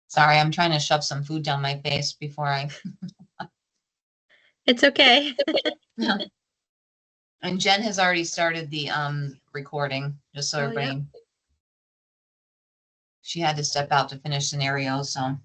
Sorry, I'm trying to shove some food down my face before I. It's okay. And Jen has already started the recording, just so Oh, everybody. yeah. She had to step out to finish scenarios, so.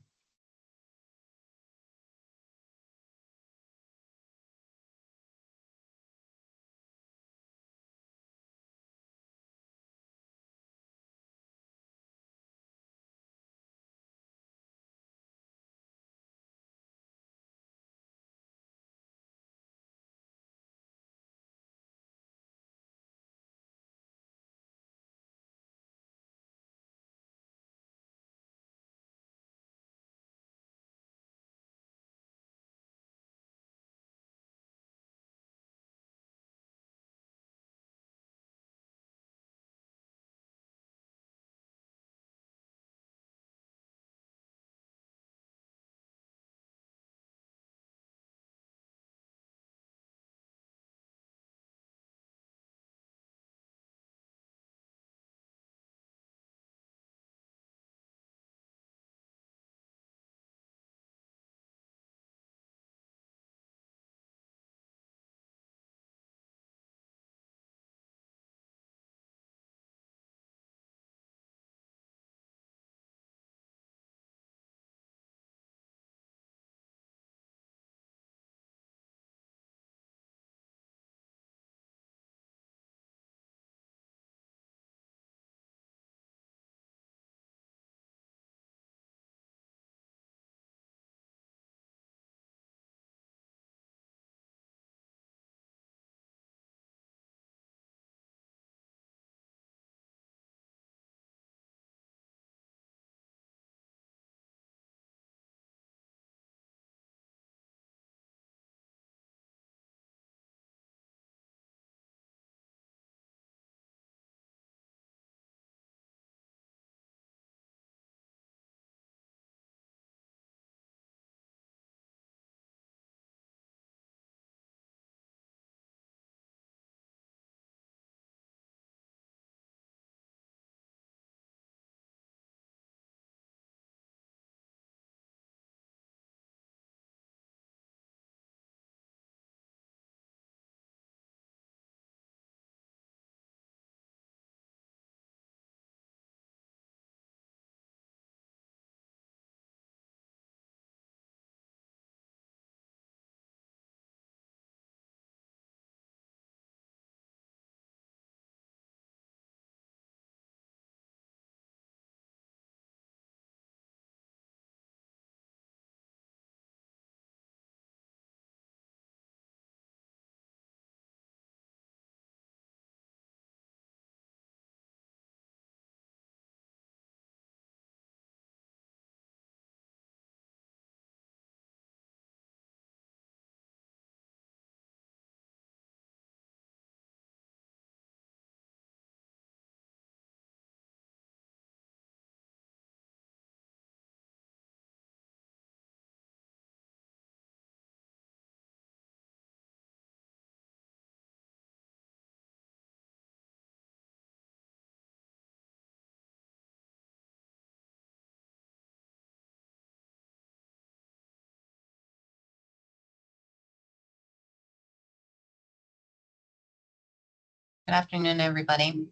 Good afternoon, everybody.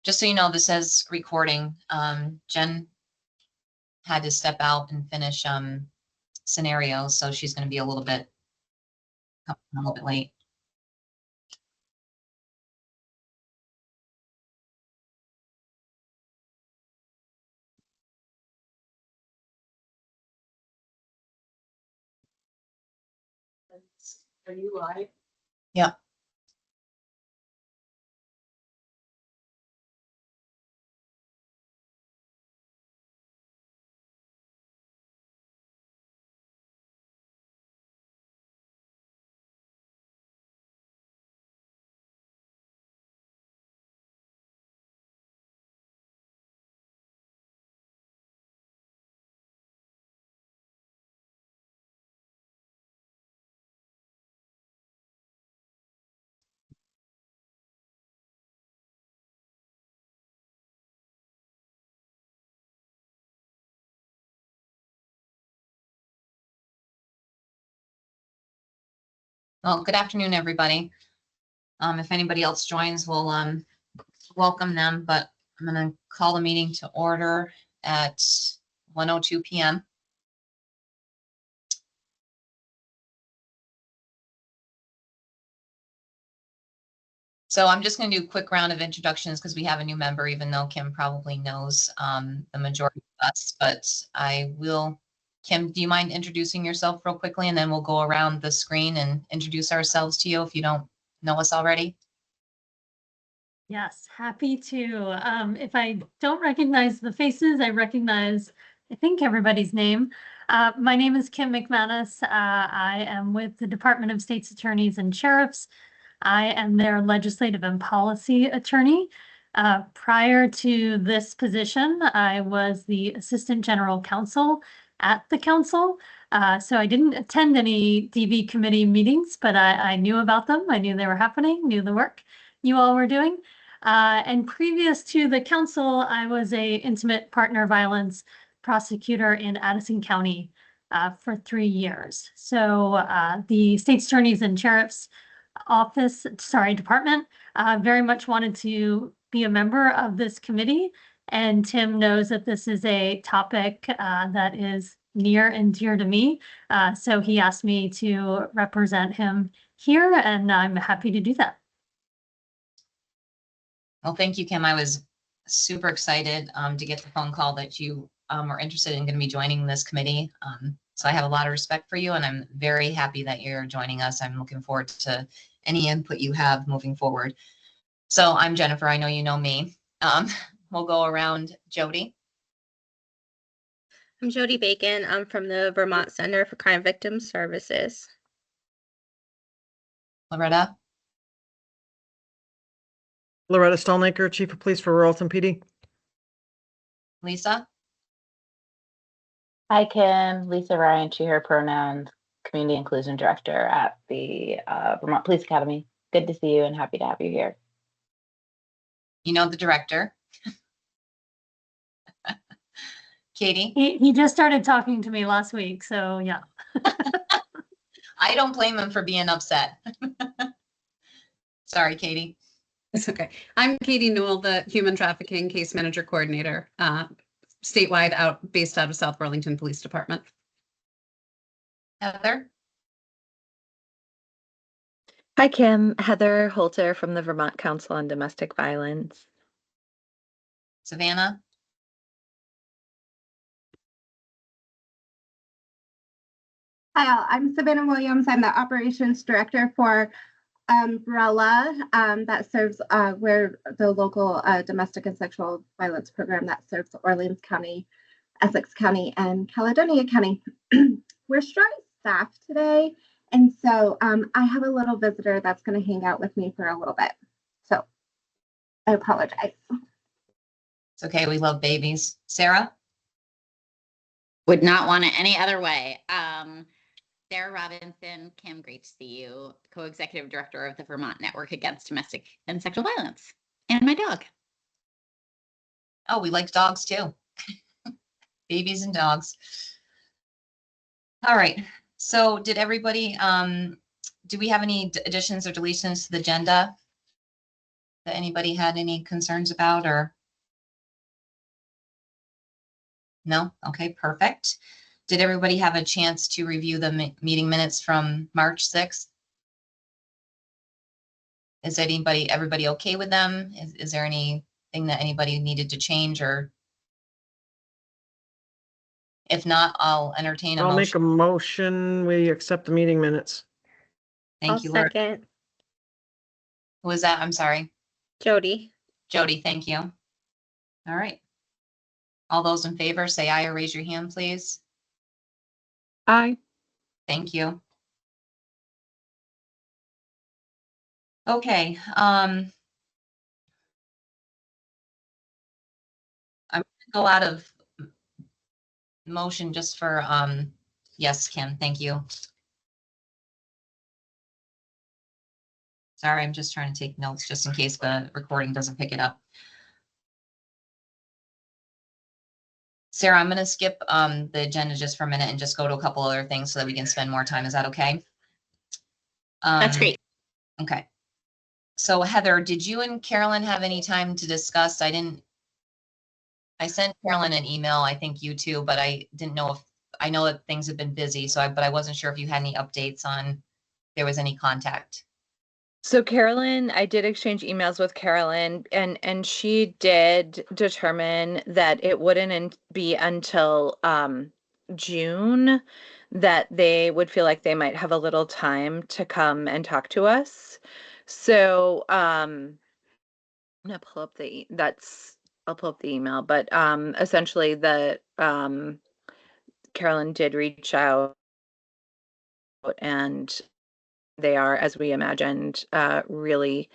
Just so you know, this says recording. Jen had to step out and finish scenarios, so she's going to be a little bit late. Are you live? Yeah. Well, good afternoon, everybody. If anybody else joins, we'll welcome them, but I'm going to call the meeting to order at 1:02 p.m. So I'm just going to do a quick round of introductions because we have a new member, even though Kim probably knows the majority of us, but I will. Kim, do you mind introducing yourself real quickly, and then we'll go around the screen and introduce ourselves to you if you don't know us already? Yes, happy to. If I don't recognize the faces, I recognize, I think, everybody's name. My name is Kim McManus. I am with the Department of State's Attorneys and Sheriffs. I am their legislative and policy attorney. Prior to this position, I was the Assistant General Counsel at the council. So I didn't attend any DV committee meetings, but I knew about them. I knew they were happening, knew the work you all were doing. And previous to the council, I was a intimate partner violence prosecutor in Addison County for 3 years. So the state's attorneys and sheriff's department very much wanted to be a member of this committee. And Tim knows that this is a topic that is near and dear to me. So he asked me to represent him here, and I'm happy to do that. Well, thank you, Kim. I was super excited to get the phone call that you were interested in going to be joining this committee. So I have a lot of respect for you, and I'm very happy that you're joining us. I'm looking forward to any input you have moving forward. So I'm Jennifer. I know you know me. We'll go around. Jody. I'm Jody Bacon. I'm from the Vermont Center for Crime Victim Services. Loretta. Loretta Stallnaker, Chief of Police for Royalton PD. Lisa. Hi, Kim. Lisa Ryan, she, her pronouns, Community Inclusion Director at the Vermont Police Academy. Good to see you and happy to have you here. You know the director. Katie. He just started talking to me last week, so yeah. I don't blame him for being upset. Sorry, Katie. It's okay. I'm Katie Newell, the Human Trafficking Case Manager Coordinator, statewide, based out of South Burlington Police Department. Heather. Hi, Kim. Heather Holter from the Vermont Council on Domestic Violence. Savannah. Hi, I'm Savannah Williams. I'm the Operations Director for Umbrella that serves we're the local domestic and sexual violence program that serves Orleans County, Essex County, and Caledonia County. We're short staffed today, and so I have a little visitor that's going to hang out with me for a little bit. So I apologize. It's okay. We love babies. Sarah. Would not want it any other way. Sarah Robinson, Kim, great to see you. Co-executive director of the Vermont Network Against Domestic and Sexual Violence, and my dog. Oh, we like dogs too. Babies and dogs. All right. So did everybody, do we have any additions or deletions to the agenda that anybody had any concerns about or? No? Okay, perfect. Did everybody have a chance to review the meeting minutes from March 6th? Is everybody okay with them? Is there anything that anybody needed to change or? If not, I'll entertain a motion. I'll make a motion. We accept the meeting minutes. Thank you, Laura. Second. Who was that? I'm sorry. Jody. Jody, thank you. All right. All those in favor, say aye or raise your hand, please. Aye. Thank you. Okay. I'm going to go out of motion just for, yes, Kim, thank you. Sorry, I'm just trying to take notes just in case the recording doesn't pick it up. Sarah, I'm going to skip the agenda just for a minute and just go to a couple other things so that we can spend more time. Is that okay? That's great. Okay. So Heather, did you and Carolyn have any time to discuss? I sent Carolyn an email, I think you too, but I didn't know if, I know that things have been busy, but I wasn't sure if you had any updates on if there was any contact. So Carolyn, I did exchange emails with Carolyn, and she did determine that it wouldn't be until June that they would feel like they might have a little time to come and talk to us. So I'm gonna pull up I'll pull up the email, but essentially Carolyn did reach out, and they are, as we imagined, really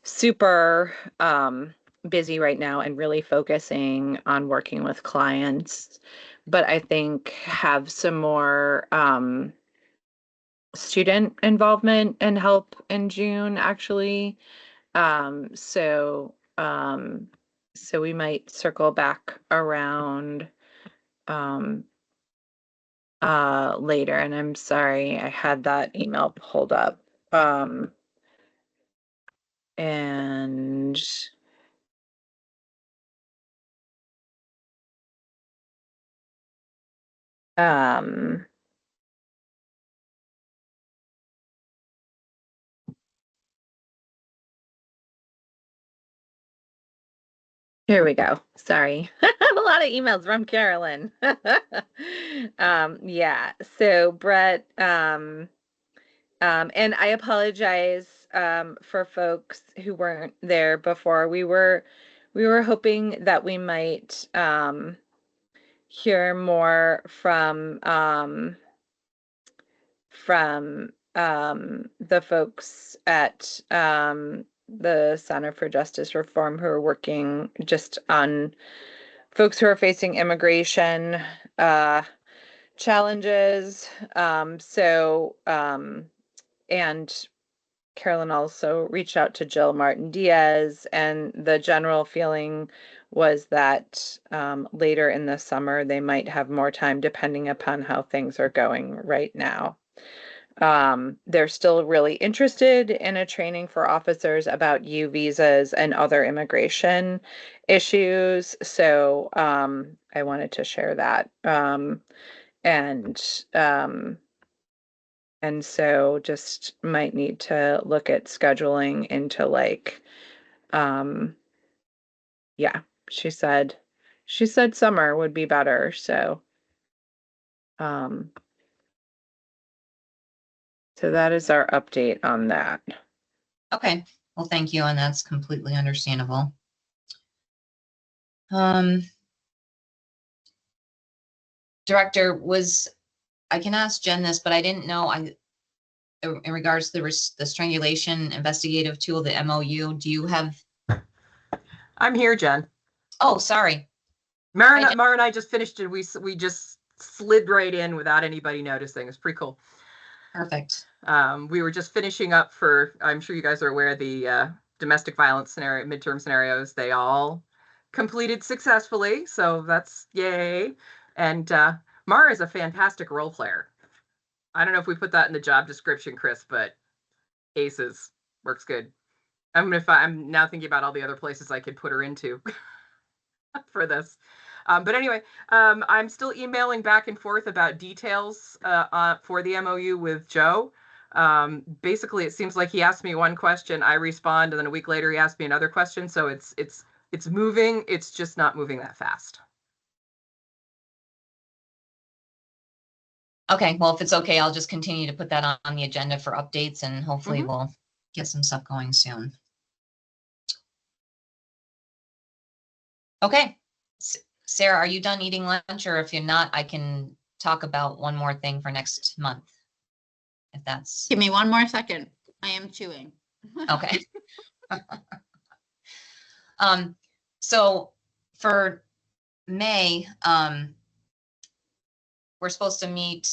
super busy right now and really focusing on working with clients, but I think have some more student involvement and help in June, actually. So we might circle back around later. And I'm sorry, I had that email pulled up. And here we go. Sorry. I have a lot of emails from Carolyn. Yeah. So Brett, and I apologize for folks who weren't there before. We were hoping that we might hear more from the folks at the Center for Justice Reform who are working just on folks who are facing immigration challenges. And Carolyn also reached out to Jill Martin Diaz, and the general feeling was that later in the summer they might have more time depending upon how things are going right now. They're still really interested in a training for officers about U visas and other immigration issues. So I wanted to share that. And so just might need to look at scheduling into yeah, she said summer would be better. So that is our update on that. Okay, well, thank you, and that's completely understandable. Director, I can ask Jen this, but I didn't know, in regards to the strangulation investigative tool, the MOU, do you have? I'm here, Jen. Oh, sorry. Mara and I just finished it. We just slid right in without anybody noticing. It's pretty cool. Perfect. We were just finishing up for, I'm sure you guys are aware, the domestic violence midterm scenarios. They all completed successfully, so that's yay. And Mara is a fantastic role player. I don't know if we put that in the job description, Chris, but aces, works good. I'm now thinking about all the other places I could put her into for this. But anyway, I'm still emailing back and forth about details for the MOU with Joe. Basically, it seems like he asked me one question, I respond, and then a week later he asked me another question. So it's moving. It's just not moving that fast. Okay, well, if it's okay, I'll just continue to put that on the agenda for updates, and hopefully we'll get some stuff going soon. Okay. Sarah, are you done eating lunch? Or if you're not, I can talk about one more thing for next month. If that's. Give me one more second. I am chewing. Okay. So for May, we're supposed to meet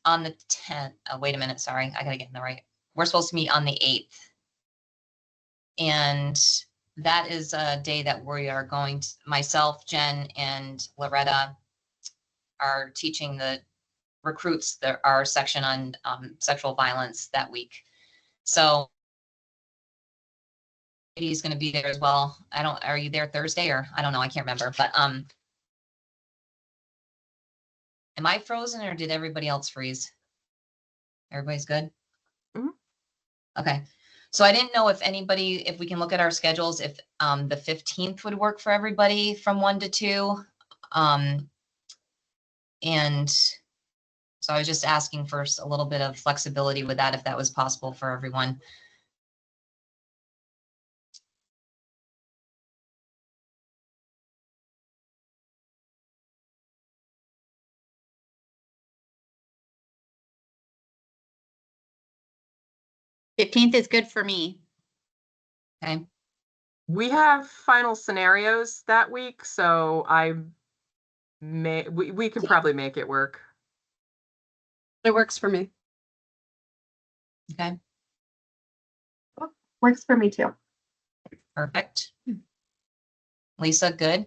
on the 10th. Oh, wait a minute. Sorry. I gotta get in the right. We're supposed to meet on the 8th. And that is a day that we are going to, myself, Jen, and Loretta are teaching the recruits our section on sexual violence that week. So he's going to be there as well. Are you there Thursday or I don't know, I can't remember, but am I frozen or did everybody else freeze? Everybody's good? Mhm. Okay. So I didn't know if we can look at our schedules, if the 15th would work for everybody from 1 to 2. And so I was just asking for a little bit of flexibility with that, if that was possible for everyone. Fifteenth is good for me. Okay. We have final scenarios that week, so we can probably make it work. It works for me. Okay. Works for me too. Perfect. Lisa, good?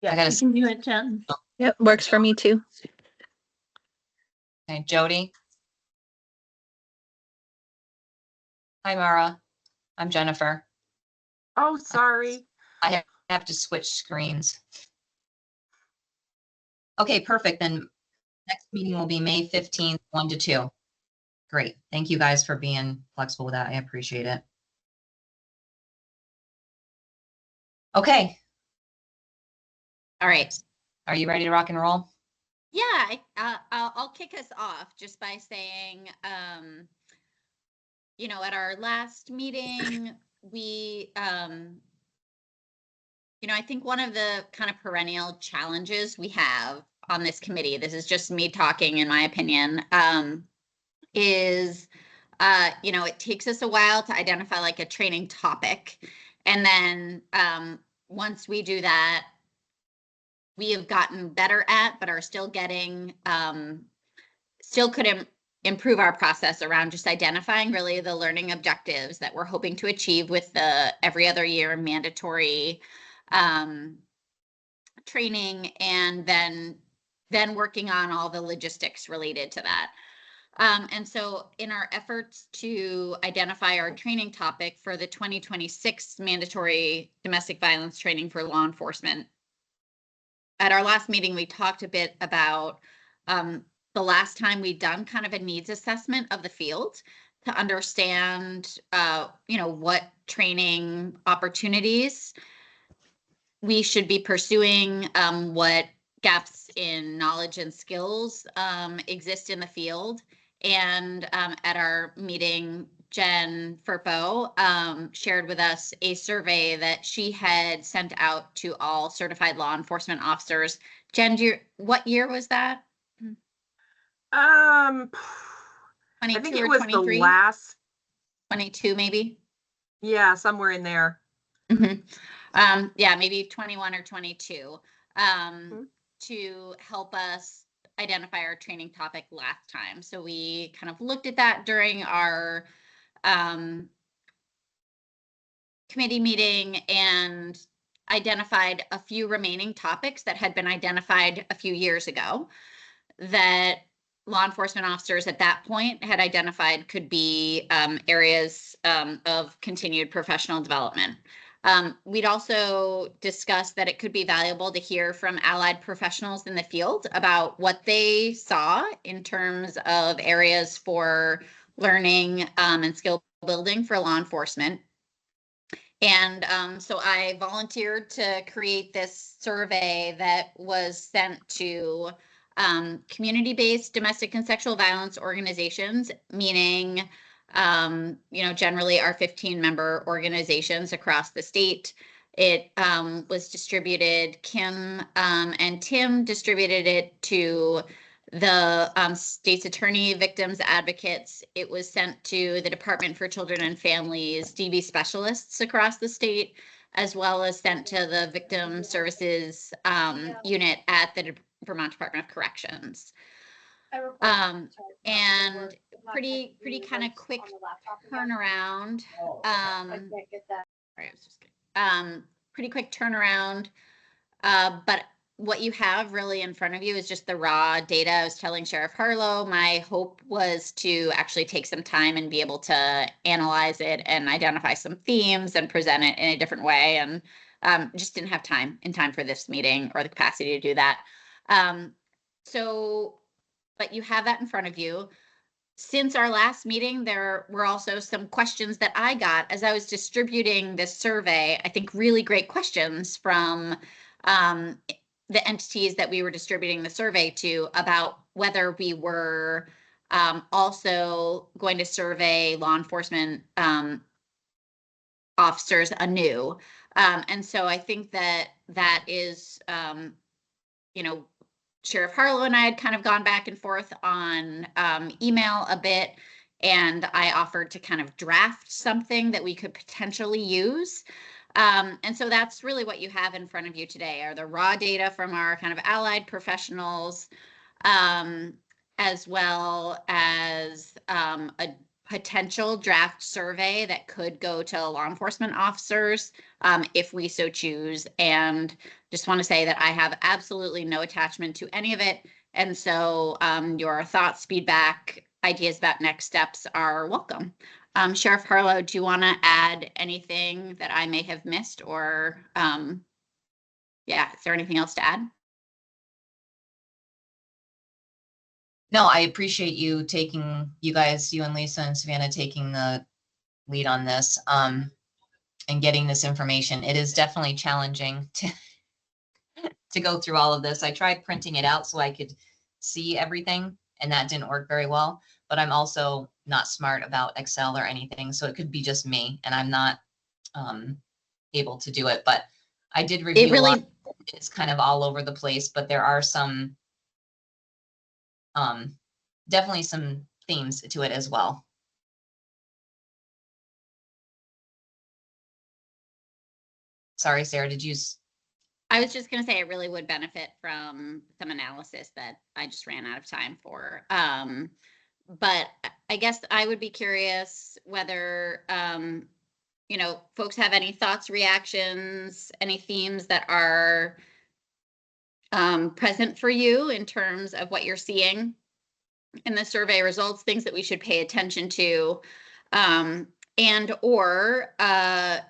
Yeah. I gotta, You can do it, Jen. Yep, works for me too. okay, Jody. Hi, Mara. I'm Jennifer. Oh, sorry. I have to switch screens. Okay, perfect. Then next meeting will be May 15th, 1 to 2. Great. Thank you guys for being flexible with that. I appreciate it. Okay. All right. Are you ready to rock and roll? Yeah, I'll kick us off just by saying, at our last meeting, we, I think one of the kind of perennial challenges we have on this committee, this is just me talking in my opinion, is, it takes us a while to identify like a training topic. And then once we do that, we have gotten better at, but are still getting, still could improve our process around just identifying really the learning objectives that we're hoping to achieve with the every other year mandatory training, and then working on all the logistics related to that. And so in our efforts to identify our training topic for the 2026 mandatory domestic violence training for law enforcement, at our last meeting, we talked a bit about the last time we'd done kind of a needs assessment of the field to understand, what training opportunities we should be pursuing, what gaps in knowledge and skills exist in the field. And at our meeting, Jen Furpo shared with us a survey that she had sent out to all certified law enforcement officers. Jen, what year was that? I 22 think it or was 23? the last, 22 maybe? yeah, somewhere in there. Yeah, maybe 21 or 22 to help us identify our training topic last time. So we kind of looked at that during our committee meeting and identified a few remaining topics that had been identified a few years ago that law enforcement officers at that point had identified could be areas of continued professional development. We'd also discussed that it could be valuable to hear from allied professionals in the field about what they saw in terms of areas for learning and skill building for law enforcement. And so I volunteered to create this survey that was sent to community-based domestic and sexual violence organizations, meaning, generally our 15-member organizations across the state. It was distributed, Kim and Tim distributed it to the state's attorney, victims advocates. It was sent to the Department for Children and Families, DV specialists across the state, as well as sent to the Victim Services unit at the Vermont Department of Corrections. And pretty kind of quick turnaround. Pretty quick turnaround, but what you have really in front of you is just the raw data. I was telling Sheriff Harlow, my hope was to actually take some time and be able to analyze it and identify some themes and present it in a different way. And just didn't have time for this meeting or the capacity to do that. But you have that in front of you. Since our last meeting, there were also some questions that I got as I was distributing this survey. I think really great questions from the entities that we were distributing the survey to about whether we were also going to survey law enforcement officers anew. And so I think that is, Sheriff Harlow and I had kind of gone back and forth on email a bit, and I offered to kind of draft something that we could potentially use. And so that's really what you have in front of you today are the raw data from our kind of allied professionals, as well as a potential draft survey that could go to law enforcement officers if we so choose. And just want to say that I have absolutely no attachment to any of it. And so your thoughts, feedback, ideas about next steps are welcome. Sheriff Harlow, do you want to add anything that I may have missed or, yeah, is there anything else to add? No, I appreciate you guys, you and Lisa and Savannah taking the lead on this, and getting this information. It is definitely challenging to go through all of this. I tried printing it out so I could see everything, and that didn't work very well. But I'm also not smart about Excel or anything, so it could be just me, and I'm not able to do it. But I did review a lot. It's kind of all over the place, but there are some definitely some themes to it as well. Sorry, Sarah, did you? I was just going to say it really would benefit from some analysis that I just ran out of time for. But I guess I would be curious whether, folks have any thoughts, reactions, any themes that are present for you in terms of what you're seeing in the survey results, things that we should pay attention to, and or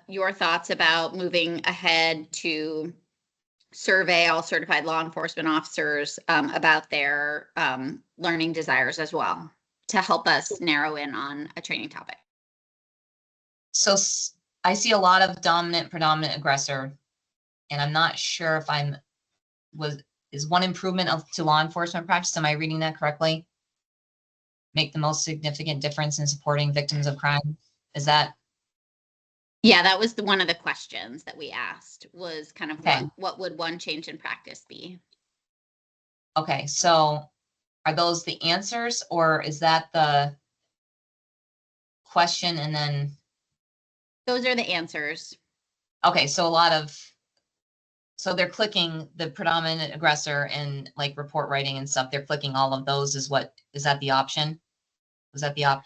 your thoughts about moving ahead to survey all certified law enforcement officers about their learning desires as well to help us narrow in on a training topic. So I see a lot of dominant, predominant, aggressor, and I'm not sure if is one improvement to law enforcement practice. Am I reading that correctly? Make the most significant difference in supporting victims of crime. Is that? Yeah, that was one of the questions that we asked was kind of okay. What would one change in practice be? Okay, so are those the answers or is that the question and then? Those are the answers. Okay, so so they're clicking the predominant aggressor and like report writing and stuff. They're clicking all of those is that the option? Was that the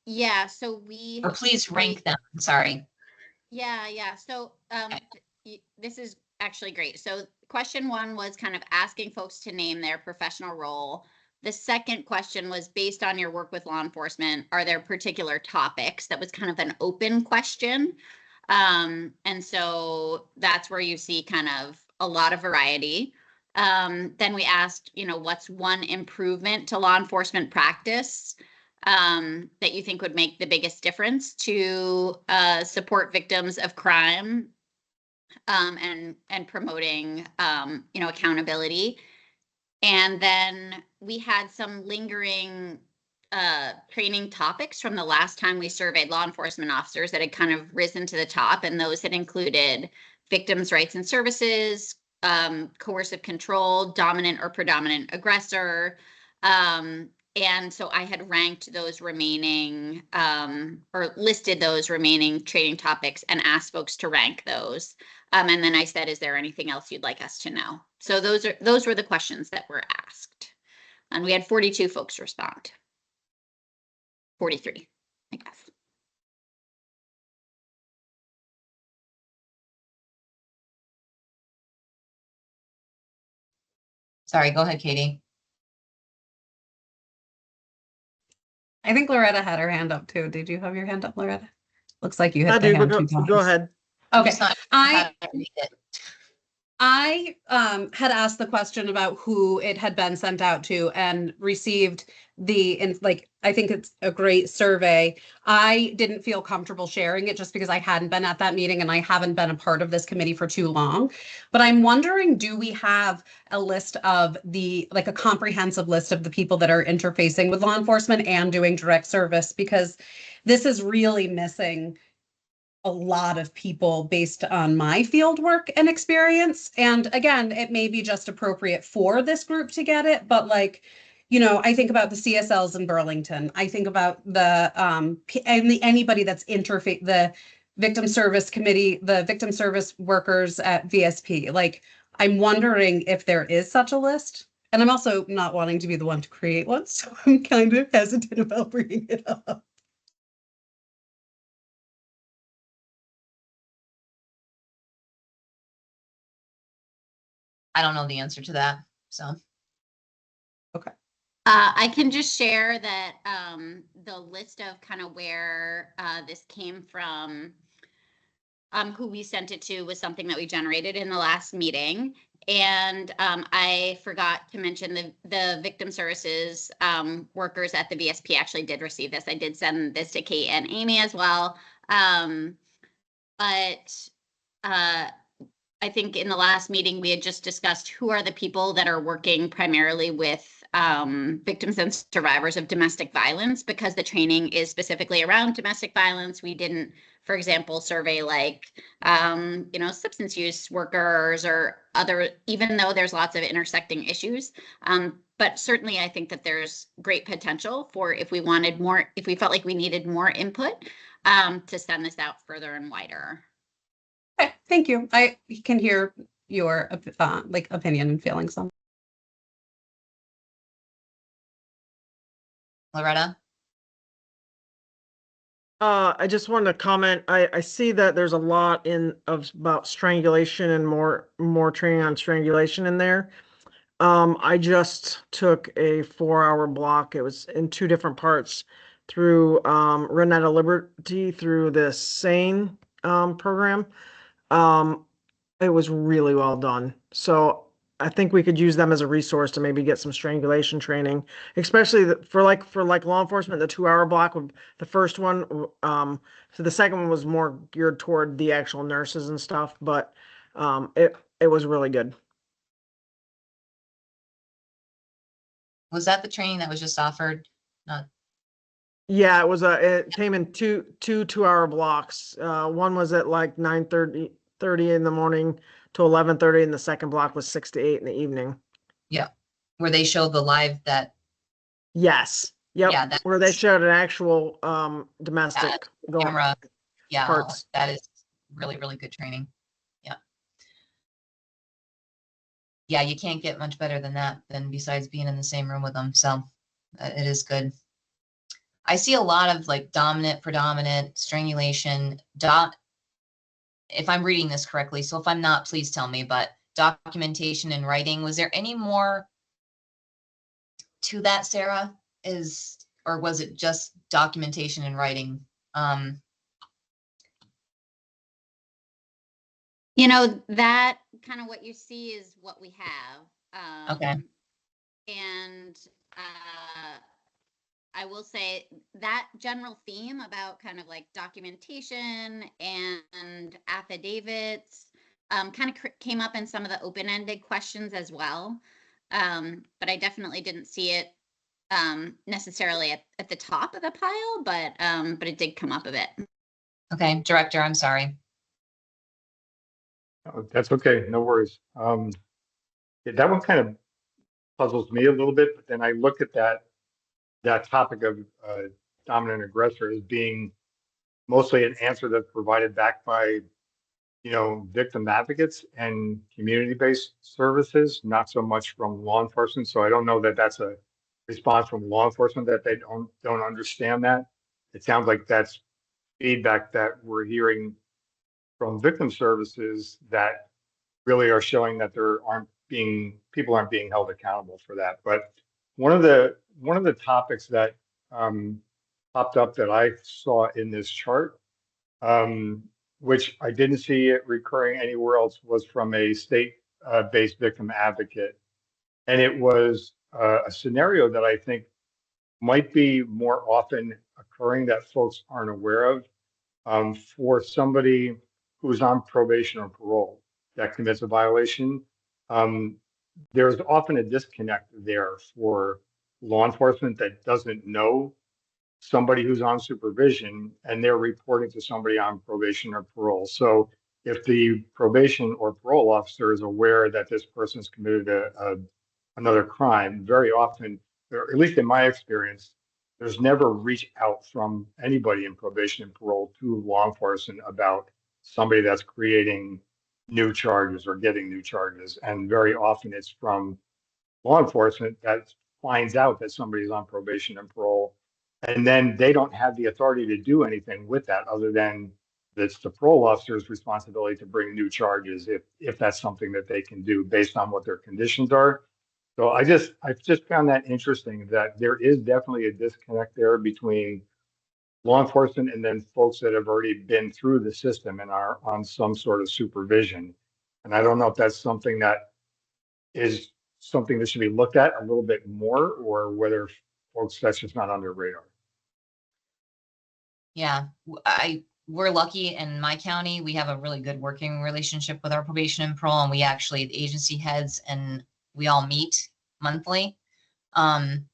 yeah, so or please rank them. Sorry. Yeah. So this is actually great. So question 1 was kind of asking folks to name their professional role. The second question was based on your work with law enforcement, are there particular topics? That was kind of an open question. And so that's where you see kind of a lot of variety. Then we asked, what's one improvement to law enforcement practice that you think would make the biggest difference to support victims of crime and promoting, accountability. And then we had some lingering training topics from the last time we surveyed law enforcement officers that had kind of risen to the top. And those had included victims' rights and services, coercive control, dominant or predominant aggressor. And so I had ranked those remaining or listed those remaining training topics and asked folks to rank those. And then I said, is there anything else you'd like us to know? So those were the questions that were asked. And we had 42 folks respond. 43, I guess. Sorry, go ahead, Katie. I think Loretta had her hand up too. Did you have your hand up, Loretta? Looks like you hit I the do, but hand two go times. ahead. I'm Okay, just not I how to read it. I had asked the question about who it had been sent out to and received I think it's a great survey. I didn't feel comfortable sharing it just because I hadn't been at that meeting and I haven't been a part of this committee for too long. But I'm wondering, do we have a list of a comprehensive list of the people that are interfacing with law enforcement and doing direct service? Because this is really missing a lot of people based on my field work and experience. And again, it may be just appropriate for this group to get it, but I think about the CSLs in Burlington. I think about anybody that's the victim service committee, the victim service workers at VSP. I'm wondering if there is such a list. And I'm also not wanting to be the one to create one, so I'm kind of hesitant about bringing it up. I don't know the answer to that, so. Okay. I can just share that the list of kind of where this came from, who we sent it to, was something that we generated in the last meeting. And I forgot to mention the victim services workers at the VSP actually did receive this. I did send this to Kate and Amy as well. But I think in the last meeting, we had just discussed who are the people that are working primarily with victims and survivors of domestic violence, because the training is specifically around domestic violence. We didn't, for example, survey substance use workers or other, even though there's lots of intersecting issues. But certainly I think that there's great potential for if we felt like we needed more input to send this out further and wider. Okay, thank you. I can hear your opinion and feelings on. Loretta? I just wanted to comment. I see that there's a lot about strangulation and more training on strangulation in there. I just took a 4-hour block. It was in 2 different parts through Renetta Liberty through the SANE program. It was really well done. So I think we could use them as a resource to maybe get some strangulation training, especially for law enforcement. The 2-hour block, the first one, so the second one was more geared toward the actual nurses and stuff, but it was really good. Was that the training that was just offered? Not. Yeah, it came in two 2-hour blocks. One was at like 9:30 in the morning to 11:30, and the second block was 6 to 8 in the evening. Yeah, where they showed the live that. Yes. Yep. Yeah, where they showed an actual domestic camera. Yeah, parts. that is really, really good training. Yeah. Yeah, you can't get much better than that, besides being in the same room with them. So it is good. I see a lot of dominant, predominant, strangulation, if I'm reading this correctly. So if I'm not, please tell me, but documentation and writing, was there any more to that, Sarah? Or was it just documentation and writing? That kind of what you see is what we have. Okay. And I will say that general theme about kind of documentation and affidavits kind of came up in some of the open-ended questions as well. But I definitely didn't see it necessarily at the top of the pile, but it did come up a bit. Okay, Director, I'm sorry. Oh, that's okay, no worries. Yeah, that one kind of puzzles me a little bit, but then I look at that topic of dominant aggressor as being mostly an answer that's provided back by, victim advocates and community-based services, not so much from law enforcement. So I don't know that that's a response from law enforcement that they don't understand that. It sounds like that's feedback that we're hearing from victim services that really are showing that there aren't people aren't being held accountable for that. But one of the topics that popped up that I saw in this chart, which I didn't see it recurring anywhere else, was from a state-based victim advocate. And it was a scenario that I think might be more often occurring that folks aren't aware of, for somebody who's on probation or parole that commits a violation. There's often a disconnect there for law enforcement that doesn't know somebody who's on supervision, and they're reporting to somebody on probation or parole. So if the probation or parole officer is aware that this person's committed another crime, very often, or at least in my experience, there's never reach out from anybody in probation and parole to law enforcement about somebody that's creating new charges or getting new charges. And very often it's from law enforcement that finds out that somebody's on probation and parole, and then they don't have the authority to do anything with that other than it's the parole officer's responsibility to bring new charges if that's something that they can do based on what their conditions are. So I've just found that interesting, that there is definitely a disconnect there between law enforcement and then folks that have already been through the system and are on some sort of supervision. And I don't know if that's something that is something that should be looked at a little bit more, or whether folks, that's just not on their radar. Yeah, we're lucky in my county. We have a really good working relationship with our probation and parole, and we actually, the agency heads, and we all meet monthly. And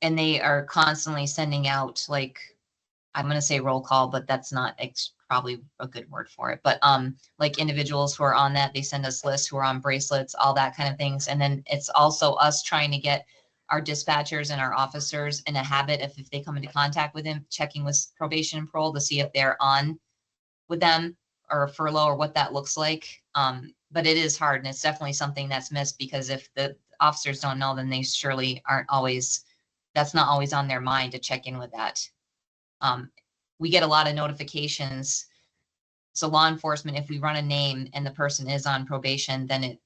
they are constantly sending out, like, I'm going to say roll call, but that's not probably a good word for it. But like individuals who are on that, they send us lists who are on bracelets, all that kind of things. And then it's also us trying to get our dispatchers and our officers in a habit of, if they come into contact with him, checking with probation and parole to see if they're on with them or furlough or what that looks like. But it is hard, and it's definitely something that's missed, because if the officers don't know, then they surely aren't always, that's not always on their mind to check in with that. We get a lot of notifications. So law enforcement, if we run a name and the person is on probation, then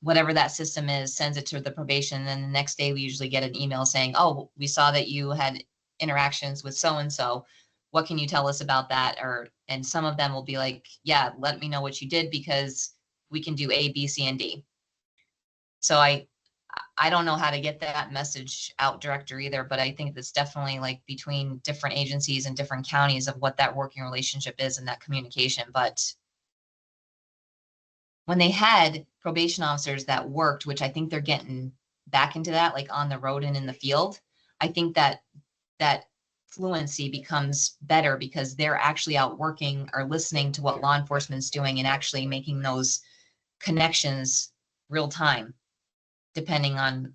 whatever that system is sends it to the probation. And then the next day we usually get an email saying, oh, we saw that you had interactions with so-and-so. What can you tell us about that? And some of them will be like, yeah, let me know what you did, because we can do A, B, C, and D. So I don't know how to get that message out director either, but I think that's definitely like between different agencies and different counties of what that working relationship is and that communication. But when they had probation officers that worked, which I think they're getting back into that, like on the road and in the field, I think that fluency becomes better because they're actually out working or listening to what law enforcement's doing and actually making those connections real time, depending on,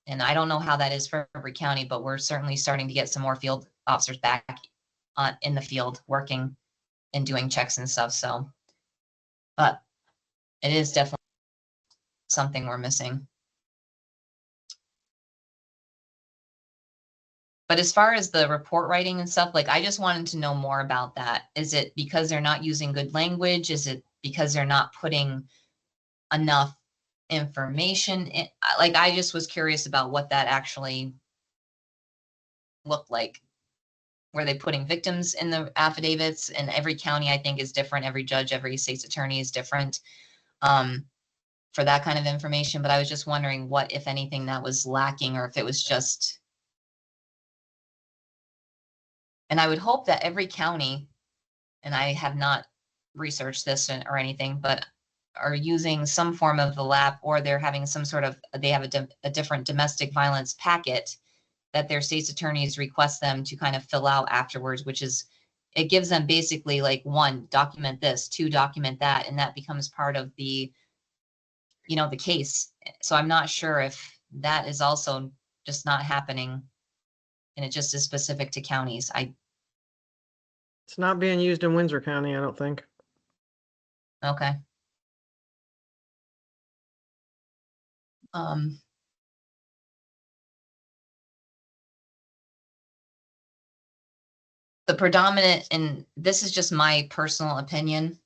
and I don't know how that is for every county, but we're certainly starting to get some more field officers back in the field working and doing checks and stuff. So, but it is definitely something we're missing. But as far as the report writing and stuff, like, I just wanted to know more about that. Is it because they're not using good language? Is it because they're not putting enough information in? Like, I just was curious about what that actually looked like. Were they putting victims in the affidavits? And every county, I think, is different. Every judge, every state's attorney is different for that kind of information. But I was just wondering what, if anything, that was lacking, or if it was just. And I would hope that every county, and I have not researched this or anything, but are using some form of the LAP, or they're having some sort of, they have a different domestic violence packet that their state's attorneys request them to kind of fill out afterwards, which is, it gives them basically like, 1, document this, 2, document that, and that becomes part of the, the case. So I'm not sure if that is also just not happening, and it just is specific to counties. It's not being used in Windsor County, I don't think. Okay. The predominant, and this is just my personal opinion,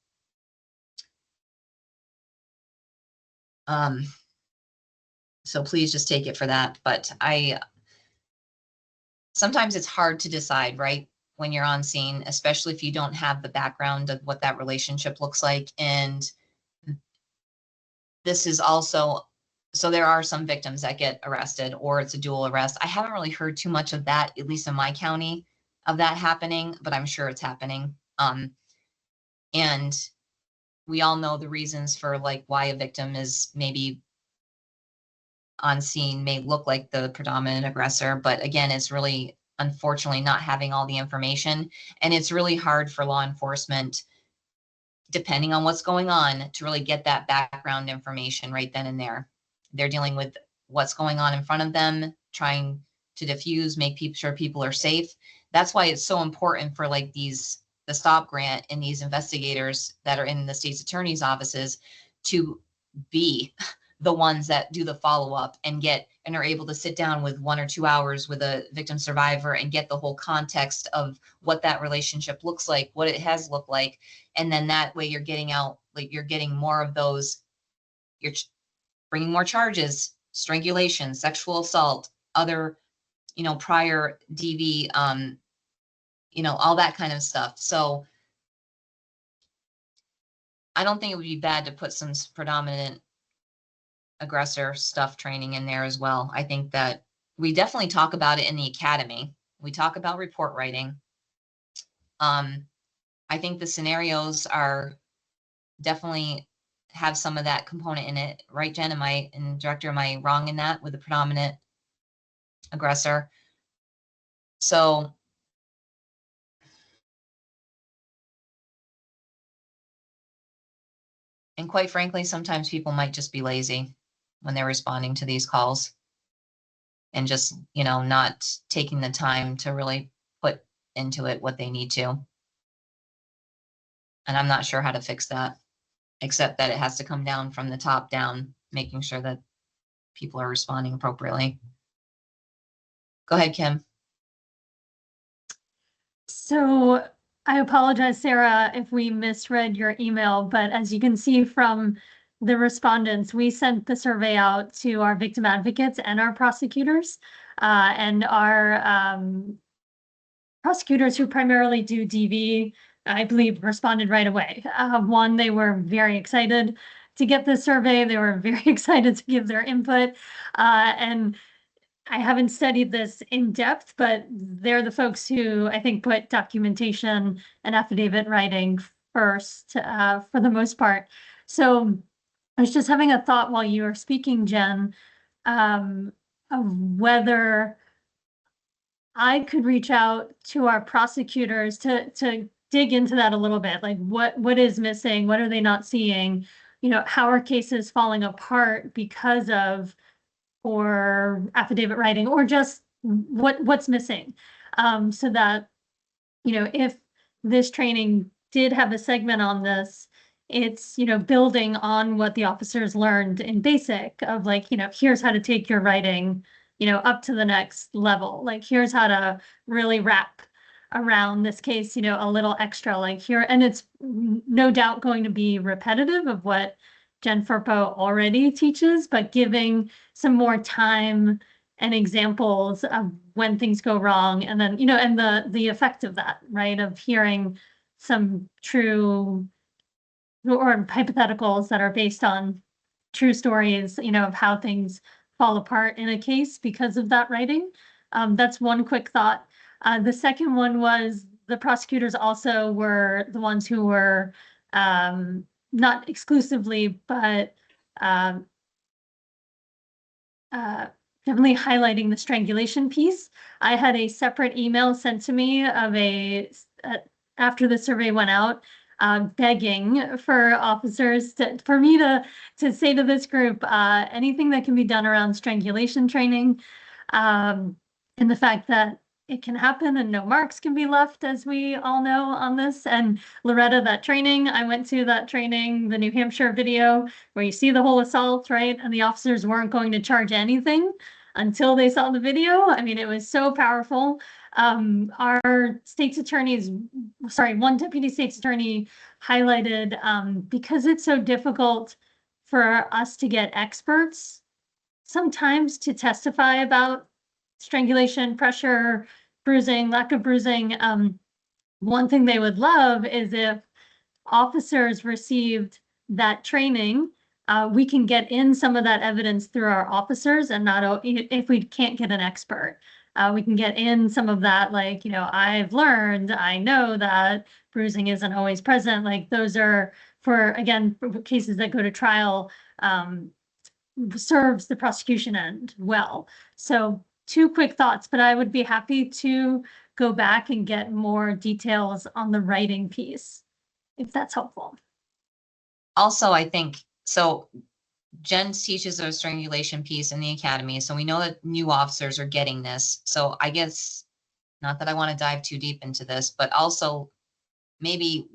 So please just take it for that. But sometimes it's hard to decide, right? When you're on scene, especially if you don't have the background of what that relationship looks like. And this is also, so there are some victims that get arrested or it's a dual arrest. I haven't really heard too much of that, at least in my county, of that happening, but I'm sure it's happening. And we all know the reasons for like why a victim is maybe on scene may look like the predominant aggressor, but again, it's really unfortunately not having all the information. And it's really hard for law enforcement, depending on what's going on, to really get that background information right then and there. They're dealing with what's going on in front of them, trying to diffuse, make sure people are safe. That's why it's so important for like the STOP grant and these investigators that are in the state's attorney's offices to be the ones that do the follow-up and are able to sit down with 1 or 2 hours with a victim survivor and get the whole context of what that relationship looks like, what it has looked like. And then that way you're getting out, like you're getting more of those, you're bringing more charges, strangulation, sexual assault, other, prior DV, all that kind of stuff. So I don't think it would be bad to put some predominant aggressor stuff training in there as well. I think that we definitely talk about it in the academy. We talk about report writing. I think the scenarios are definitely have some of that component in it, right, Jen? And Director, am I wrong in that with the predominant aggressor? So and quite frankly, sometimes people might just be lazy when they're responding to these calls and just, not taking the time to really put into it what they need to. And I'm not sure how to fix that, except that it has to come down from the top down, making sure that people are responding appropriately. Go ahead, Kim. So I apologize, Sarah, if we misread your email, but as you can see from the respondents, we sent the survey out to our victim advocates and our prosecutors, and our prosecutors who primarily do DV, I believe, responded right away. One, they were very excited to get this survey. They were very excited to give their input, and I haven't studied this in depth, but they're the folks who I think put documentation and affidavit writing first, for the most part. So I was just having a thought while you were speaking, Jen, of whether I could reach out to our prosecutors to dig into that a little bit. Like what is missing? What are they not seeing? How are cases falling apart because of or affidavit writing, or just what's missing, so that if this training did have a segment on this, it's building on what the officers learned in basic of like here's how to take your writing up to the next level, like here's how to really wrap around this case a little extra, like here, and it's no doubt going to be repetitive of what Jen Furpo already teaches, but giving some more time and examples of when things go wrong, and then and the effect of that, right, of hearing some true or hypotheticals that are based on true stories of how things fall apart in a case because of that writing. That's one quick thought. The second one was the prosecutors also were the ones who were not exclusively, but definitely highlighting the strangulation piece. I had a separate email sent to me of after the survey went out, begging for officers for me to say to this group, anything that can be done around strangulation training, and the fact that it can happen and no marks can be left, as we all know on this. And Loretta, that training, I went to that training, the New Hampshire video where you see the whole assault, right? And the officers weren't going to charge anything until they saw the video. I mean, it was so powerful. Our state's attorneys, one deputy state's attorney highlighted, because it's so difficult for us to get experts sometimes to testify about strangulation, pressure, bruising, lack of bruising. One thing they would love is if officers received that training, we can get in some of that evidence through our officers and not, if we can't get an expert. We can get in some of that, like, I've learned, I know that bruising isn't always present. Like those are for cases that go to trial, serves the prosecution end well. So 2 quick thoughts, but I would be happy to go back and get more details on the writing piece, if that's helpful. Also, I think, so Jen teaches a strangulation piece in the academy, so we know that new officers are getting this. So I guess, not that I want to dive too deep into this, but also maybe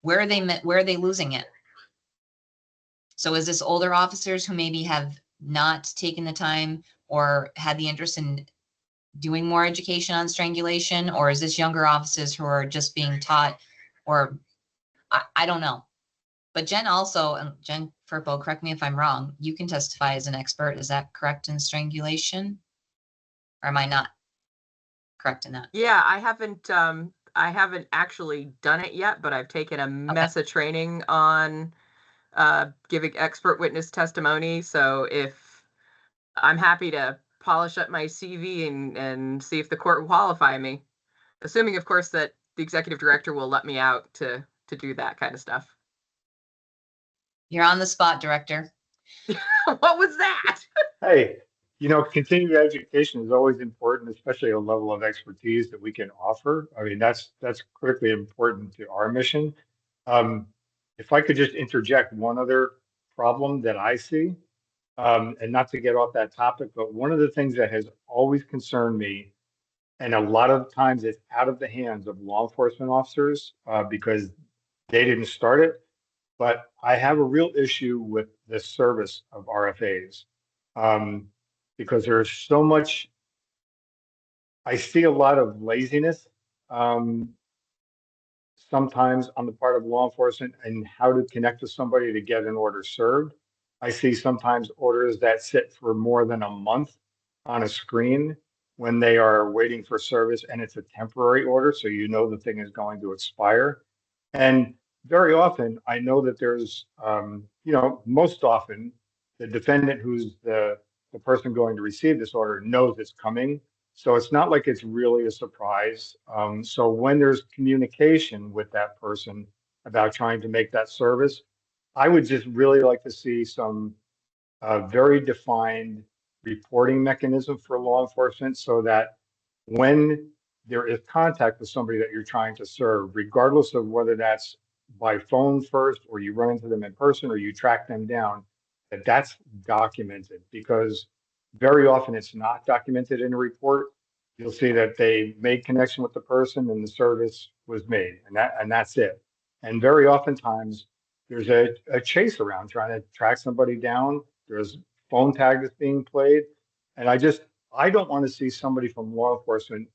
where are they losing it? So is this older officers who maybe have not taken the time or had the interest in doing more education on strangulation, or is this younger officers who are just being taught, or I don't know. But Jen also, and Jen Furpo, correct me if I'm wrong, you can testify as an expert. Is that correct in strangulation? Or am I not correct in that? Yeah, I haven't actually done it yet, but I've taken a mess of training on giving expert witness testimony. So if I'm happy to polish up my CV and see if the court will qualify me, assuming, of course, that the executive director will let me out to do that kind of stuff. You're on the spot, director. What was that? Hey, continuing education is always important, especially a level of expertise that we can offer. I mean, that's critically important to our mission. If I could just interject one other problem that I see, and not to get off that topic, but one of the things that has always concerned me, and a lot of times it's out of the hands of law enforcement officers because they didn't start it, but I have a real issue with the service of RFAs because there's so much, I see a lot of laziness sometimes on the part of law enforcement and how to connect with somebody to get an order served. I see sometimes orders that sit for more than a month on a screen when they are waiting for service, and it's a temporary order, so the thing is going to expire. And very often, I know that there's, most often, the defendant who's the person going to receive this order knows it's coming. So it's not like it's really a surprise. So when there's communication with that person about trying to make that service, I would just really like to see some very defined reporting mechanism for law enforcement so that when there is contact with somebody that you're trying to serve, regardless of whether that's by phone first or you run into them in person or you track them down, that's documented, because very often it's not documented in a report. You'll see that they made connection with the person and the service was made, and that's it. And very oftentimes there's a chase around trying to track somebody down. There's phone tag that's being played. And I don't want to see somebody from law enforcement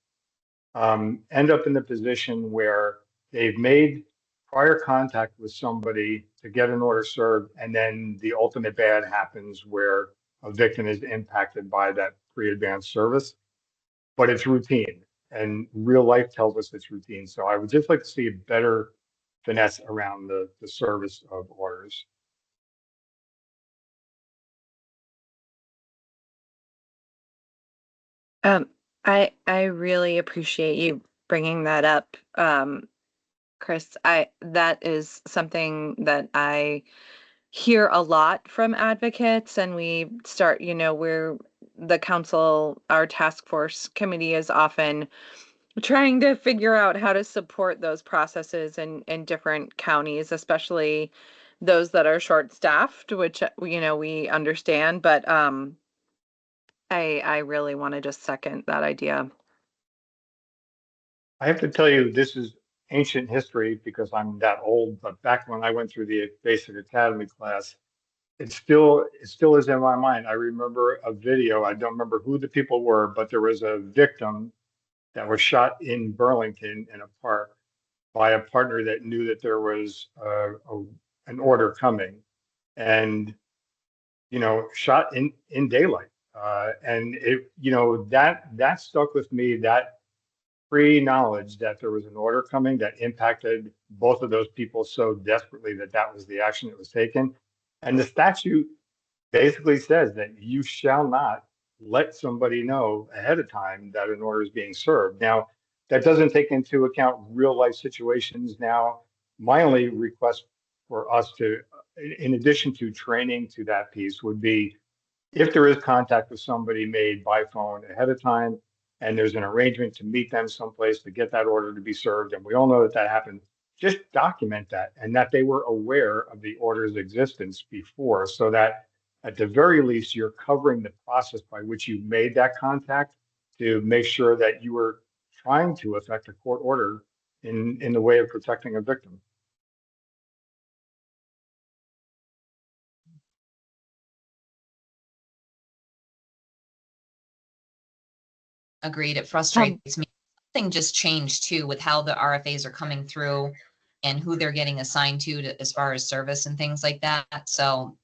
end up in the position where they've made prior contact with somebody to get an order served, and then the ultimate bad happens where a victim is impacted by that pre-advanced service. But it's routine, and real life tells us it's routine. So I would just like to see a better finesse around the service of orders. I really appreciate you bringing that up, Chris. That is something that I hear a lot from advocates, and we start, we're the council, our task force committee is often trying to figure out how to support those processes in different counties, especially those that are short-staffed, which, we understand, but I really want to just second that idea. I have to tell you, this is ancient history because I'm that old, but back when I went through the basic academy class, it still is in my mind. I remember a video, I don't remember who the people were, but there was a victim that was shot in Burlington in a park by a partner that knew that there was an order coming. and, shot in daylight. And it, that stuck with me, that pre-knowledge that there was an order coming that impacted both of those people so desperately that that was the action that was taken. And the statute basically says that you shall not let somebody know ahead of time that an order is being served. Now, that doesn't take into account real life situations. Now, my only request for us to, in addition to training to that piece, would be if there is contact with somebody made by phone ahead of time, and there's an arrangement to meet them someplace to get that order to be served, and we all know that that happened, just document that and that they were aware of the order's existence before, so that at the very least, you're covering the process by which you made that contact to make sure that you were trying to effect a court order in the way of protecting a victim. Agreed. It frustrates me. Something just changed too with how the RFAs are coming through and who they're getting assigned to as far as service and things like that. So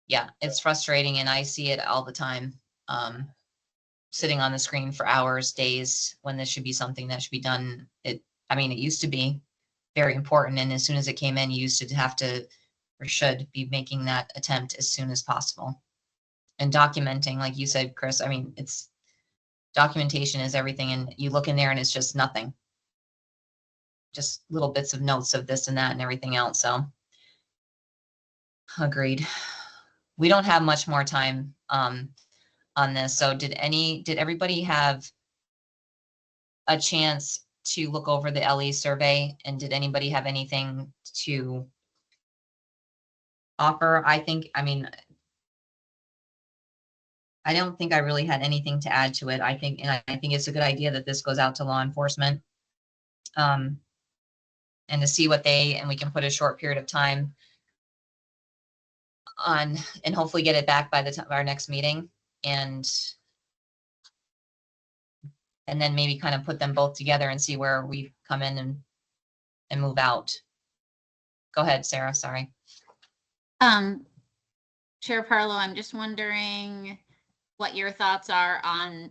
yeah, it's frustrating and I see it all the time. Sitting on the screen for hours, days, when this should be something that should be done. It used to be very important. And as soon as it came in, you used to have to, or should be making that attempt as soon as possible. And documenting, like you said, Chris, it's documentation is everything. And you look in there and it's just nothing. Just little bits of notes of this and that and everything else. So agreed. We don't have much more time on this. So did everybody have a chance to look over the LE survey, and did anybody have anything to offer? I don't think I really had anything to add to it. I think it's a good idea that this goes out to law enforcement. And to see what and we can put a short period of time on and hopefully get it back by the time of our next meeting, and then maybe kind of put them both together and see where we come in and move out. Go ahead, Sarah, sorry. Sheriff Harlow, I'm just wondering what your thoughts are on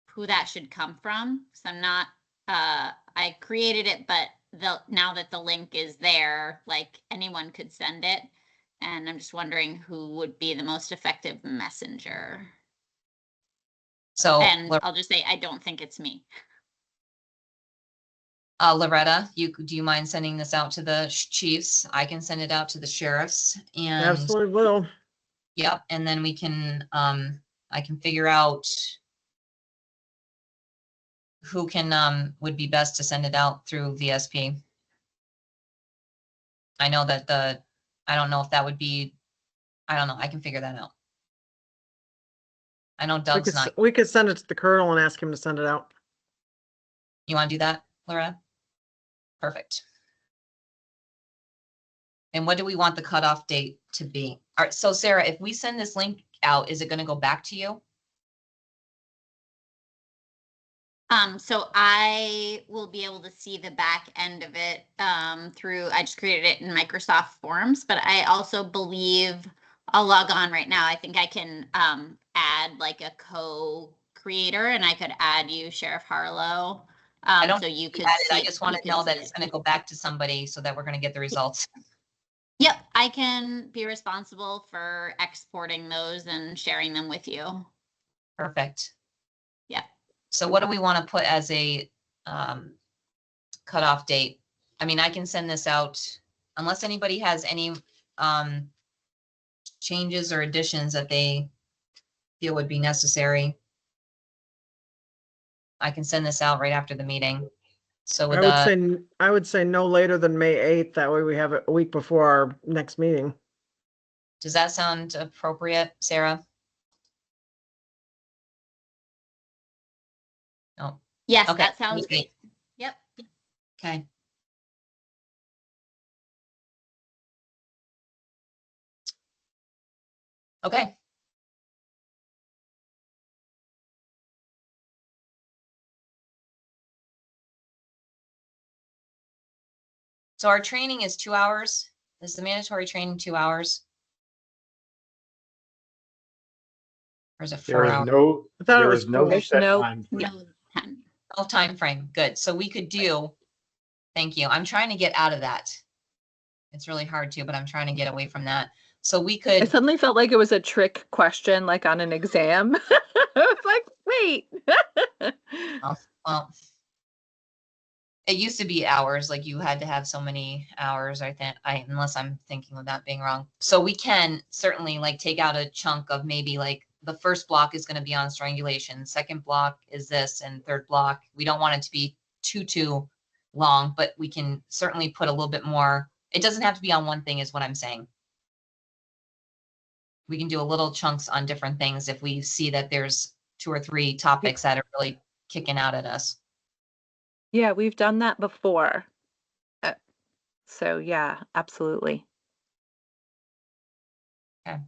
who that should come from. So I'm not, I created it, but now that the link is there, like anyone could send it. And I'm just wondering who would be the most effective messenger. So, and I'll just say, I don't think it's me. Loretta, do you mind sending this out to the chiefs? I can send it out to the sheriffs and Absolutely will. Yep. And then we can, I can figure out who would be best to send it out through VSP. I know that I don't know if that would be, I don't know. I can figure that out. I know Doug's not. We could send it to the colonel and ask him to send it out. You want to do that, Loretta? Perfect. And what do we want the cutoff date to be? All right. So Sarah, if we send this link out, is it going to go back to you? So I will be able to see the back end of it through, I just created it in Microsoft Forms, but I also believe I'll log on right now. I think I can add like a co-creator, and I could add you, Sheriff Harlow. I don't so you could see I just want to know that it's going to go back to somebody so that we're going to get the results. Yep, I can be responsible for exporting those and sharing them with you. Perfect. Yeah. So what do we want to put as a cutoff date? I mean, I can send this out unless anybody has any changes or additions that they feel would be necessary. I can send this out right after the meeting. So with I would say no later than May 8th. That way we have it a week before our next meeting. Does that sound appropriate, Sarah? No. Yes, Okay. that sounds great. Yep. Okay. Okay. So our training is 2 hours. Is the mandatory training 2 hours? Or is it There 4 is hours? no, I thought it there was is no four. set no- time. frame. No, 10. Oh, time frame. Good. So we could do, thank you. I'm trying to get out of that. It's really hard to, but I'm trying to get away from that. So we I could, suddenly felt like it was a trick question, like on an exam. I was like, wait. well, it used to be hours, like you had to have so many hours, I think, unless I'm thinking of that being wrong. So we can certainly like take out a chunk of maybe like the first block is going to be on strangulation, second block is this, and third block. We don't want it to be too long, but we can certainly put a little bit more. It doesn't have to be on one thing is what I'm saying. We can do a little chunks on different things if we see that there's 2 or 3 topics that are really kicking out at us. Yeah, we've done that before. So yeah, absolutely. Okay.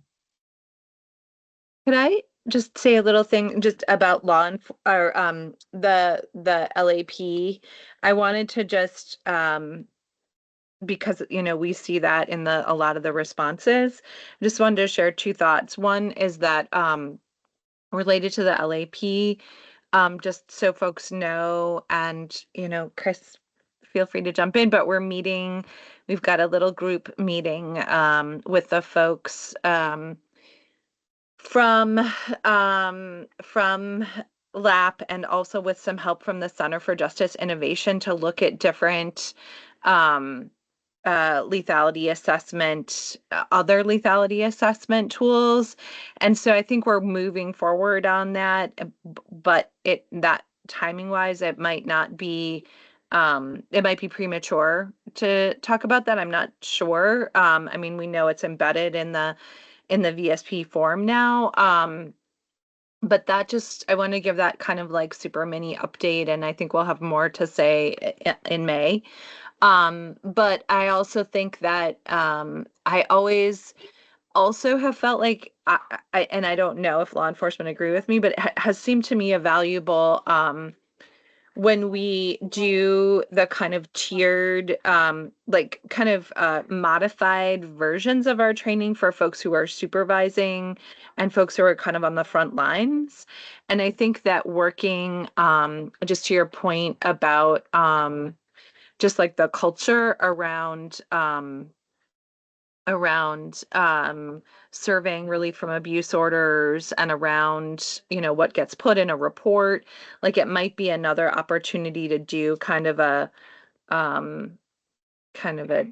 Could I just say a little thing just about or the LAP? I wanted to just because we see that in a lot of the responses. I just wanted to share 2 thoughts. One is that related to the LAP, just so folks know, and Chris, feel free to jump in, but we've got a little group meeting with the folks from LAP and also with some help from the Center for Justice Innovation to look at different lethality assessment, other lethality assessment tools. And so I think we're moving forward on that, but that timing wise, it might not be, it might be premature to talk about that. I'm not sure. I mean, we know it's embedded in the VSP form now. But I want to give that kind of like super mini update, and I think we'll have more to say in May. But I also think that I always also have felt like, and I don't know if law enforcement agree with me, but it has seemed to me a valuable when we do the kind of tiered, like kind of modified versions of our training for folks who are supervising and folks who are kind of on the front lines. And I think that working, just to your point about just like the culture around surveying relief from abuse orders and around what gets put in a report, like it might be another opportunity to do kind of a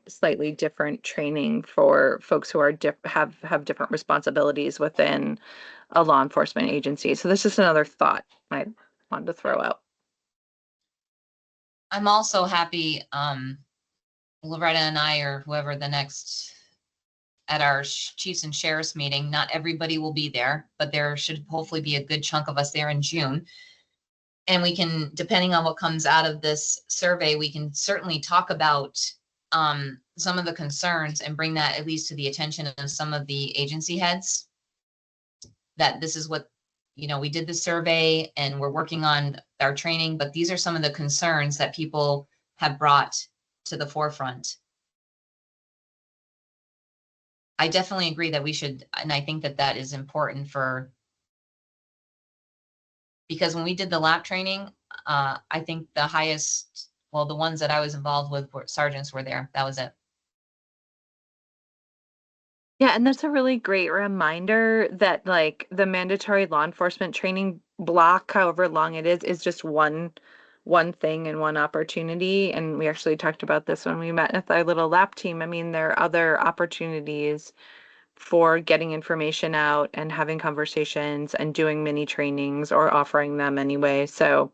slightly different training for folks who are have different responsibilities within a law enforcement agency. So that's just another thought I wanted to throw out. I'm also happy, Loretta and I, or whoever the next, at our chiefs and sheriffs meeting, not everybody will be there, but there should hopefully be a good chunk of us there in June. And we can, depending on what comes out of this survey, we can certainly talk about some of the concerns and bring that at least to the attention of some of the agency heads. That this is what, we did the survey and we're working on our training, but these are some of the concerns that people have brought to the forefront. I definitely agree that we should, and I think that that is important because when we did the lap training, I think the highest, well, the ones that I was involved with were sergeants were there. That was it. Yeah, and that's a really great reminder that like the mandatory law enforcement training block, however long it is just one thing and one opportunity. And we actually talked about this when we met with our little lap team. I mean, there are other opportunities for getting information out and having conversations and doing mini trainings or offering them anyway. So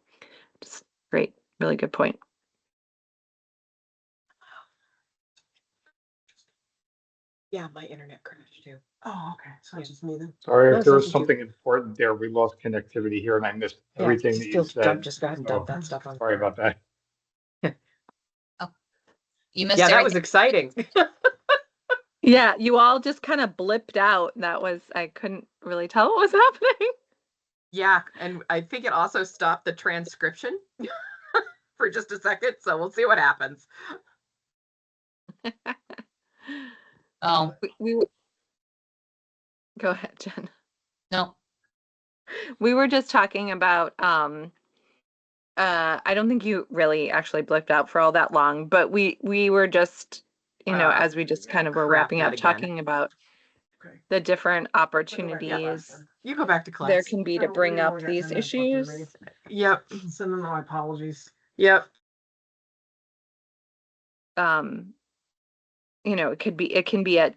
just great, really good point. Yeah, my internet crashed too. Oh, okay. So it's just me then. Sorry, No, if there was it's nothing something important there, we lost connectivity here and I missed Yeah, everything just that you still said. just go ahead and dump that stuff on. Sorry about that. You missed Yeah, that everything. was exciting. Yeah, you all just kind of blipped out. I couldn't really tell what was happening. Yeah, and I think it also stopped the transcription for just a second, so we'll see what happens. Oh, Go ahead, Jen. no. We were just talking about, I don't think you really actually blipped out for all that long, but we were just, as we just kind of were crap, wrapping that up, again. talking about Okay. the different Yeah. opportunities You go back to class. there can be to So bring we up were getting these in that fucking issues. meeting. Yep. Send them my apologies. Yep. It can be at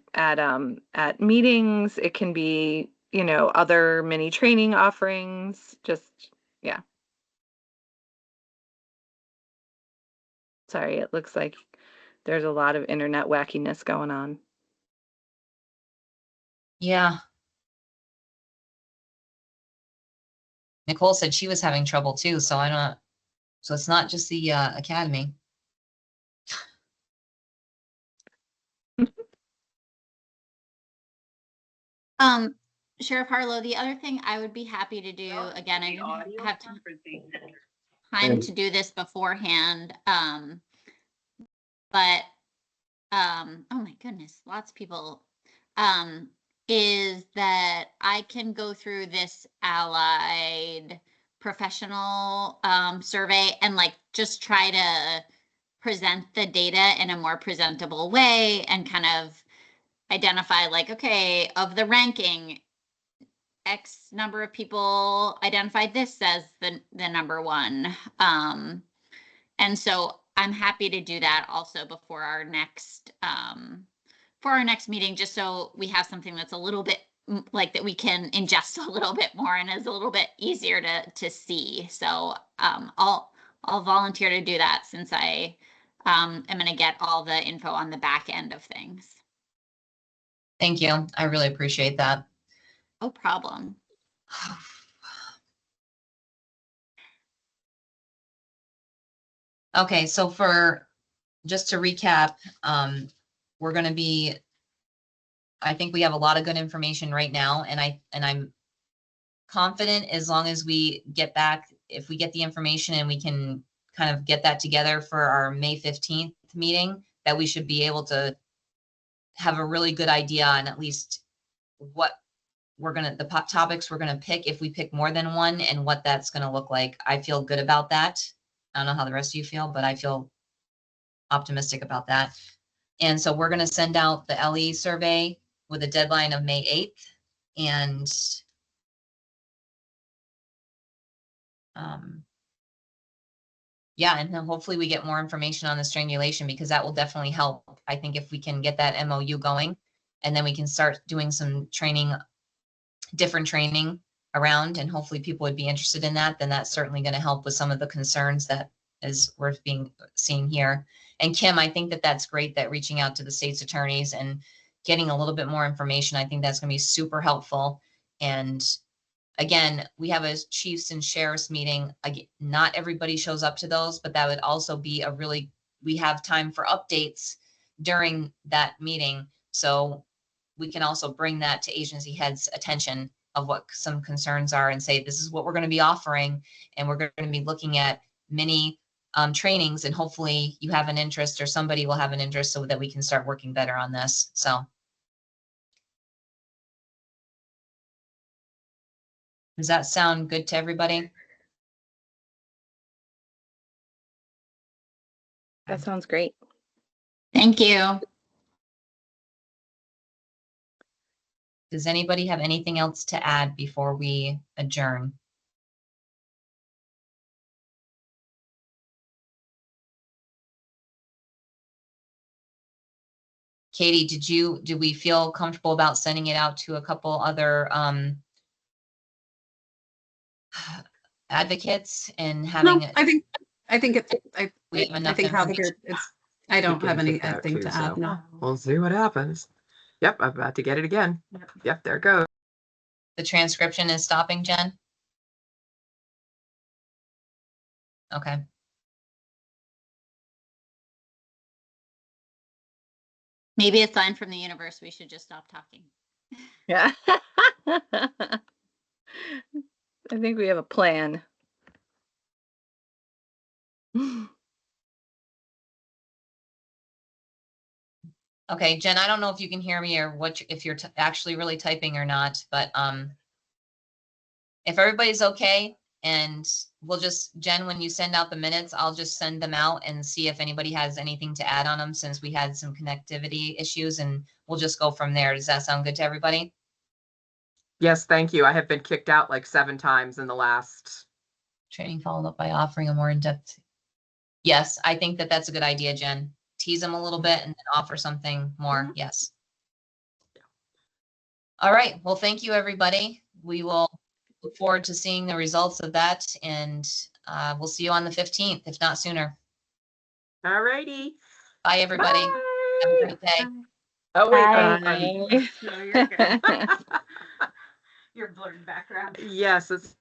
meetings, it can be, other mini training offerings, just, yeah. Sorry, it looks like there's a lot of internet wackiness going on. Yeah. Nicole said she was having trouble too, so so it's not just the academy. Sheriff Harlow, the other thing I would be happy to do, again, I didn't have time to do this beforehand. But oh my goodness, lots of people, is that I can go through this allied professional survey and like just try to present the data in a more presentable way and kind of identify like, okay, of the ranking, X number of people identified this as the number one. And so I'm happy to do that also before our next meeting, just so we have something that's a little bit like that we can ingest a little bit more and is a little bit easier to see. So I'll volunteer to do that since I am going to get all the info on the back end of things. Thank you. I really appreciate that. No problem. Okay, so just to recap, we're going to be, I think we have a lot of good information right now, and I'm confident as long as we get back, if we get the information and we can kind of get that together for our May 15th meeting, that we should be able to have a really good idea on at least what the topics we're going to pick, if we pick more than one, and what that's going to look like. I feel good about that. I don't know how the rest of you feel, but I feel optimistic about that. And so we're going to send out the LE survey with a deadline of May 8th. And yeah, and then hopefully we get more information on the strangulation, because that will definitely help. I think if we can get that MOU going, and then we can start doing some training, different training around, and hopefully people would be interested in that, then that's certainly going to help with some of the concerns that is worth being seen here. And Kim, I think that that's great, that reaching out to the state's attorneys and getting a little bit more information, I think that's going to be super helpful. And again, we have a chiefs and sheriffs meeting. Not everybody shows up to those, but that would also be we have time for updates during that meeting. So we can also bring that to agency heads' attention of what some concerns are and say, this is what we're going to be offering. And we're going to be looking at many trainings, and hopefully you have an interest, or somebody will have an interest, so that we can start working better on this. So. Does that sound good to everybody? That sounds great. Thank you. Does anybody have anything else to add before we adjourn? Katie, did we feel comfortable about sending it out to a couple other advocates and having? No, I think it's, We have enough I think how the information. group, I don't have anything to add, no. We'll see what happens. Yep, I'm about to get it again. Yep, there it goes. The transcription is stopping, Jen? Okay. Maybe a sign from the universe, we should just stop talking. Yeah. I think we have a plan. Okay, Jen, I don't know if you can hear me or if you're actually really typing or not, but if everybody's okay, and Jen, when you send out the minutes, I'll just send them out and see if anybody has anything to add on them, since we had some connectivity issues, and we'll just go from there. Does that sound good to everybody? Yes, thank you. I have been kicked out like 7 times in the last. Training followed up by offering a more in-depth. Yes, I think that that's a good idea, Jen. Tease them a little bit and then offer something more. Yes. All right. Well, thank you, everybody. We will look forward to seeing the results of that, and we'll see you on the 15th, if not sooner. All righty. Bye, everybody. Have a great day. Oh, wait. Bye. No, you're good. Your blurred background. Yes, it's